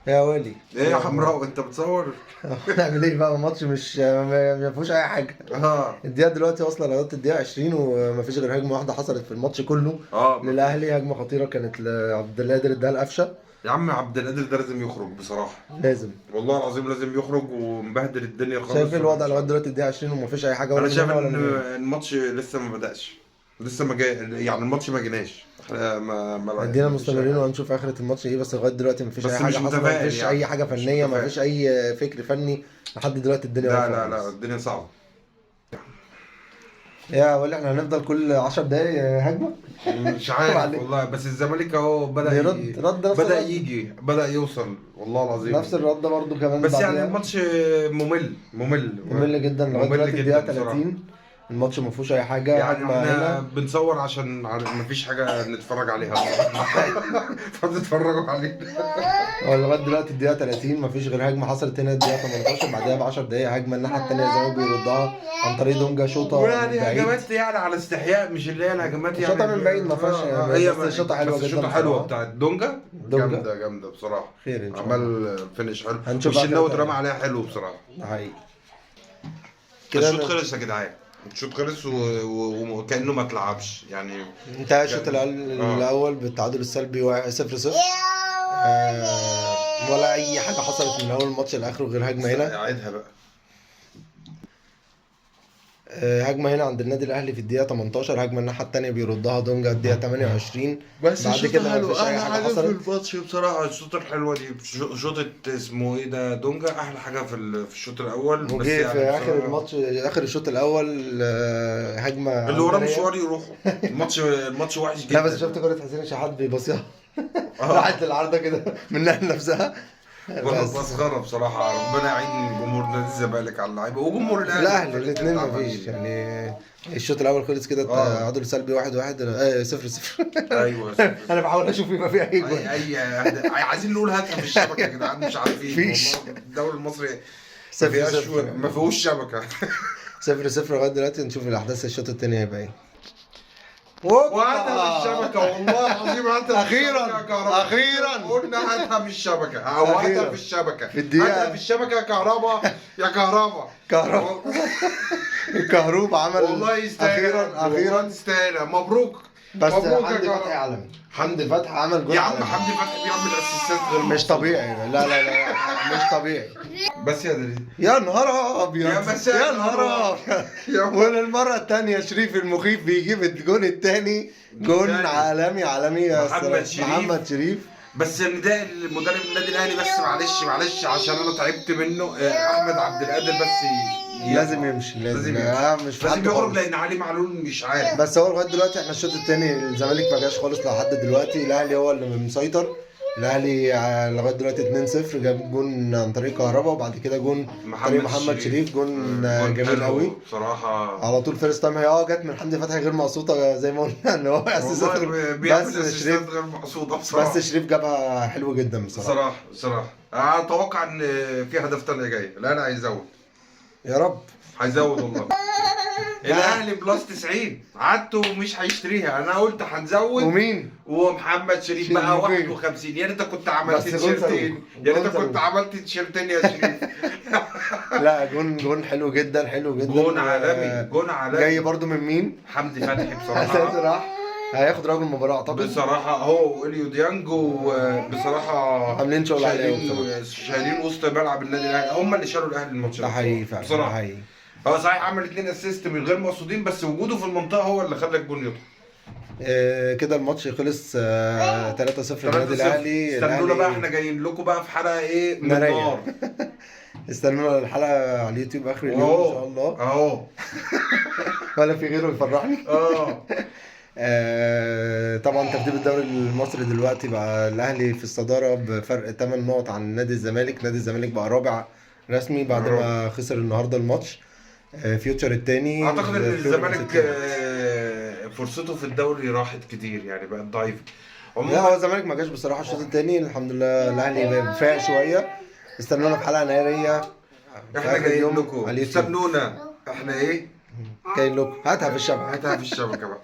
يا ولي ايه يا حمراء انت بتصور؟ نعمل ايه بقى؟ ماتش مش ما فيهوش اي حاجه. اه الدقيقه دلوقتي واصله لغايه الدقيقه 20 ومفيش غير هجمه واحده حصلت في الماتش كله مفيش. للاهلي. هجمه خطيره كانت لعبد القادر، اداها لقفشه. يا عم عبد القادر ده لازم يخرج بصراحه، لازم. والله العظيم لازم يخرج ومبهدل الدنيا خالص. شايف الوضع لغايه دلوقتي الدقيقه 20 ومفيش اي حاجه، ولا انا من شايف هنا ولا ان من هنا. الماتش لسه ما بدأش، لسه ما جاي، يعني الماتش ما جيناش، احنا ادينا ما فيش أي مستمرين حاجة. وهنشوف اخره الماتش ايه، بس لغايه دلوقتي مفيش بس اي حاجه مش حصلت، متفائل مفيش يعني، اي حاجه مش فنيه، متفائل. مفيش اي فكر فني. لحد دلوقتي الدنيا لا واقفه لا لا خالص. الدنيا صعبه. يا ولا احنا هنفضل كل 10 دقايق هجمه؟ مش عارف معلش. والله، بس الزمالك اهو رد نفس بدأ الرد. يجي، بدأ يوصل والله نفس العظيم. الرد برضو كمان بس يعني بعديها. الماتش ممل ممل جدا لغايه ممل دلوقتي الدقيقه جدا بصراحة. 30. الماتش ما فيهوش اي حاجه، يعني هجمه احنا هنا. بنصور عشان مفيش حاجة نتفرج عليها فتتفرجوا علينا. هو لغايه دلوقتي الدقيقه 30 ما فيش غير هجمه حصلت هنا الدقيقه 18، بعدها ب 10 دقايق هجمه الناحيه الثانيه زي بيردها عن طريق دونجا، شوطه من ويعني بعيد. هجمات يعني على استحياء، مش اللي هي الهجمات يعني شوطه من بعيد ما فيهاش هي بس شوطه حلوه بس جدا شوطة حلوة بصراحه. بتاعت دونجا. دونجا. جامدة جامدة بصراحة. خير ان شاء الله. عمل فينش حلو، هنشوف والشناوي آخر اترمى دقايق. عليها حلو بصراحة. ده حقيقي. الشوط خلص يا جدعان، الشوط خلص وكأنه ما اتلعبش يعني. انتهى الشوط كان الاول بالتعادل السلبي 0-0. ولا اي حاجه حصلت من اول الماتش لاخره غير هجمه هنا. اعيدها بقى. هجمه هنا عند النادي الاهلي في الدقيقه 18، هجمه الناحيه الثانيه بيردها دونجا الدقيقه 28. بس بعد الشوط كده حلو، مفيش اي احلى حاجه حاجه في حصلت. الماتش بصراحه الشوط الحلوه دي، شوطه اسمه ايه ده دونجا، احلى حاجه في الشوط الاول. بس وجه في يعني اخر الماتش، اخر الشوط الاول هجمه اللي وراه عملية. مشوار يروحوا. الماتش وحش جدا. لا بس شفت كره حسين الشحات بيبصيها اه راحت للعارضه كده منها لنفسها. بس مسخره بصراحه، ربنا يعين جمهور نادي الزمالك على اللعيبه وجمهور الاهلي الفريقين الاثنين تعبانين. مفيش يعني. الشوط الاول خلص كده تعادل سلبي 1-1 0-0. ايوه انا بحاول اشوف يبقى في اي جول. عايزين نقول هاتها في الشبكه يا جدعان، مش عارفين مفيش. والله الدوري المصري 0-0 ما فيهوش شبكه. 0-0 لغايه دلوقتي. نشوف الاحداث الشوط الثاني هيبقى ايه. وهاتها في الشبكه والله العظيم، هاتها في أخيراً. الشبكة يا كهرباء. أخيراً. قلنا هاتها في الشبكه او هاتها أخيراً. في الشبكه، في الدقيقة. هاتها في الشبكه يا كهرباء يا كهرباء. كهروب عمل والله يستاهل، اخيرا والله اخيرا. تستاهل، مبروك. بس مبروك يا حمدي كهرباء. فتحي عالمي. حمدي فتحي عمل جول يا عم عالمي. حمدي فتحي بيعمل اسيستات غير مش مقصودة. طبيعي. لا لا لا مش طبيعي. بس يا دليل يا نهار ابيض. يا مساء يا نهار ابيض. يا وللمره الثانيه شريف المخيف بيجيب الجون الثاني. جون التاني. عالمي عالمي يا محمد سلام. شريف. محمد شريف. بس نداء المدرب النادي الاهلي، بس معلش عشان انا تعبت منه، احمد عبد القادر بس لازم يمشي. لازم مش في لازم حد يخرج خالص. لان علي معلول مش عارف. بس هو لغايه دلوقتي احنا الشوط الثاني الزمالك ما جاش خالص لحد دلوقتي. الاهلي هو اللي مسيطر. الاهلي لغايه دلوقتي 2-0. جاب جون عن طريق كهربا، وبعد كده جون عن طريق محمد شريف. جون جميل حلو قوي بصراحه. على طول. فيرست تايم هي جت من حمدي فتحي غير مقصوده زي ما قلنا ان هو والله بيعمل بس اسيستات شريف. غير مقصوده بصراحه. بس شريف جابها حلو جدا بصراحه. بصراحه اتوقع ان في هدف تاني جاي. لا هيزود، يا رب. هيزود والله. الاهلي بلس 90 قعدته مش هيشتريها، انا قلت هنزود. ومين؟ ومحمد شريف بقى 51. يا ريتك كنت عملت بس جون تيشيرتين، سلوك. يا جون ريتك كنت سلوك. عملت تيشيرتين يا شريف. لا جون حلو جدا حلو جدا. جون عالمي، جون عالمي. جاي برضو من مين؟ حمدي فتحي بصراحه. راح هياخد رجل المباراه اعتقد. بصراحه هو واليو ديانج وبصراحه عاملين شغل عالي قوي شايلين وسط ملعب النادي الاهلي، هم اللي شالوا الاهلي الماتش ده حقيقي فعلا. ده بصراحه. حقيقي. هو صحيح عمل 2 اسيست من غير مقصودين، بس وجوده في المنطقه هو اللي خلى الجون يدخل. كده الماتش خلص 3-0 للنادي الاهلي. استنونا بقى، احنا جايين لكم بقى في حلقه ايه من نارية. نار. استنونا الحلقه على اليوتيوب اخر اليوم ان شاء الله. اهو ولا في غيره يفرحني. طبعا ترتيب الدوري المصري دلوقتي بقى الاهلي في الصداره بفرق 8 نقط عن نادي الزمالك. نادي الزمالك بقى رابع رسمي بعد ما خسر النهارده الماتش. فيوتشر الثاني. اعتقد ان الزمالك فرصته في الدوري راحت كتير، يعني بقت ضعيفه. لا هو الزمالك ما جاش بصراحه الشوط الثاني. الحمد لله الاهلي فاق شويه. استنونا في حلقه نهاريه. احنا جايين لكم، على اليوتيوب. استنونا. احنا ايه؟ جايين لكم. هاتها في الشبكه. هاتها في الشبكه بقى.